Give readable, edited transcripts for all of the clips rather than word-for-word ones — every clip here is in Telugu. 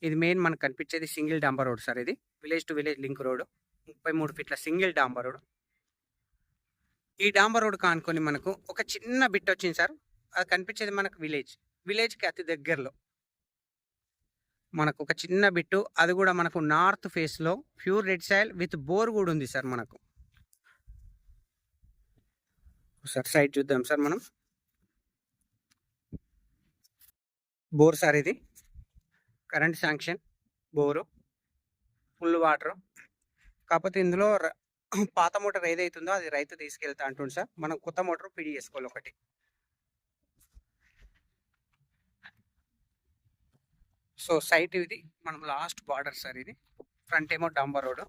ఇది మెయిన్ మనకు కనిపించేది సింగిల్ డాంబర్ రోడ్ సార్. ఇది village to village link road, 33 ఫీట్ల సింగిల్ డాంబర్ రోడ్. ఈ డాంబర్ రోడ్ కానుకొని మనకు ఒక చిన్న బిట్ వచ్చింది సార్. అది కనిపించేది మనకు విలేజ్కి అతి దగ్గరలో మనకు ఒక చిన్న బిట్టు. అది కూడా మనకు నార్త్ ఫేస్లో pure red soil with bore కూడా ఉంది సార్. మనకు సార్ సైడ్ చూద్దాం సార్. మనం బోర్ సార్, ఇది current sanction bore, full water. కాకపోతే ఇందులో పాత మోటార్ ఏదైతుందో అది రైతు తీసుకెళ్తా అంటుంది సార్. మనం కొత్త మోటార్ పిడి చేసుకోవాలి ఒకటి. సో సైట్ ఇది మనం లాస్ట్ బార్డర్ సార్. ఇది ఫ్రంట్ ఏమో డాంబర్ రోడ్,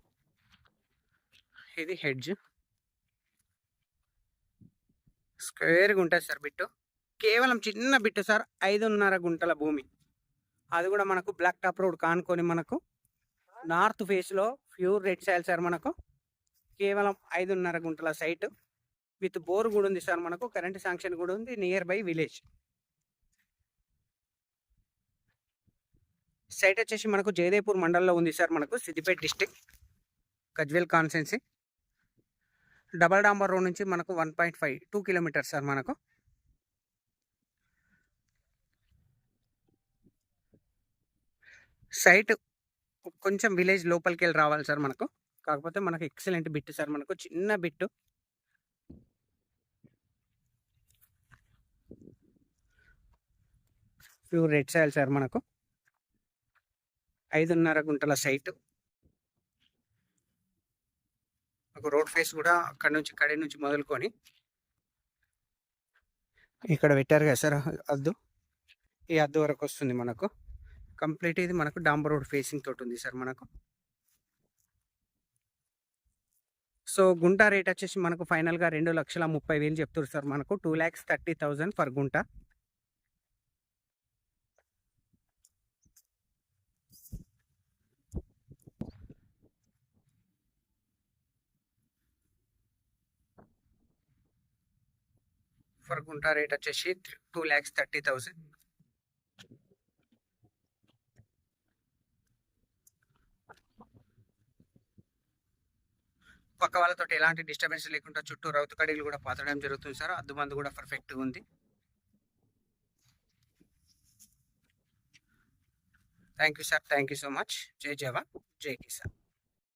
ఇది హెడ్జ్. స్క్వేర్గా ఉంటుంది సార్ బిట్టు. కేవలం చిన్న బిట్టు సార్, 5.5 గుంటల భూమి. అది కూడా మనకు బ్లాక్ టాప్ రోడ్ కానుకొని మనకు నార్త్ ఫేస్లో ప్యూర్ రెడ్ సాయిల్ సార్. మనకు కేవలం 5.5 గుంటల సైట్ విత్ బోర్ కూడా ఉంది సార్. మనకు కరెంట్ శాంక్షన్ కూడా ఉంది. Near by village. సైట్ వచ్చేసి మనకు జయదేపూర్ మండలంలో ఉంది సార్. మనకు Siddipet district, Gajwel constituency. Double డాంబర్ రోడ్ నుంచి మనకు 1.52 కిలోమీటర్స్ సార్. మనకు సైట్ కొంచెం విలేజ్ లోపలికి వెళ్ళి రావాలి సార్ మనకు. కాకపోతే మనకు ఎక్సలెంట్ బిట్ సార్. మనకు చిన్న bit, pure red soil sir. మనకు 5.5 గుంటల సైట్. ఒక రోడ్ ఫేస్ కూడా కడి నుంచి మొదలుకొని ఇక్కడ పెట్టారు కదా సార్ అద్దు. ఈ అద్దు వరకు వస్తుంది మనకు కంప్లీట్. ఇది మనకు డాంబర్ రోడ్ ఫేసింగ్ తోటి ఉంది సార్ మనకు. సో గుంట రేట్ వచ్చేసి మనకు ఫైనల్గా 2,30,000 చెప్తారు సార్. మనకు 2,30,000 ఫర్ గుంట. ఫర్ గుంట రేట్ వచ్చేసి 2,30,000. పక్క వాళ్ళతో ఎలాంటి డిస్టర్బెన్స్ లేకుండా చుట్టూ రౌతు కడీలు కూడా పాతడం జరుగుతుంది సార్. అద్దు మందు కూడా పర్ఫెక్ట్గా ఉంది. Thank you sir. Thank you so much. జై జవాన్, జై కిసాన్.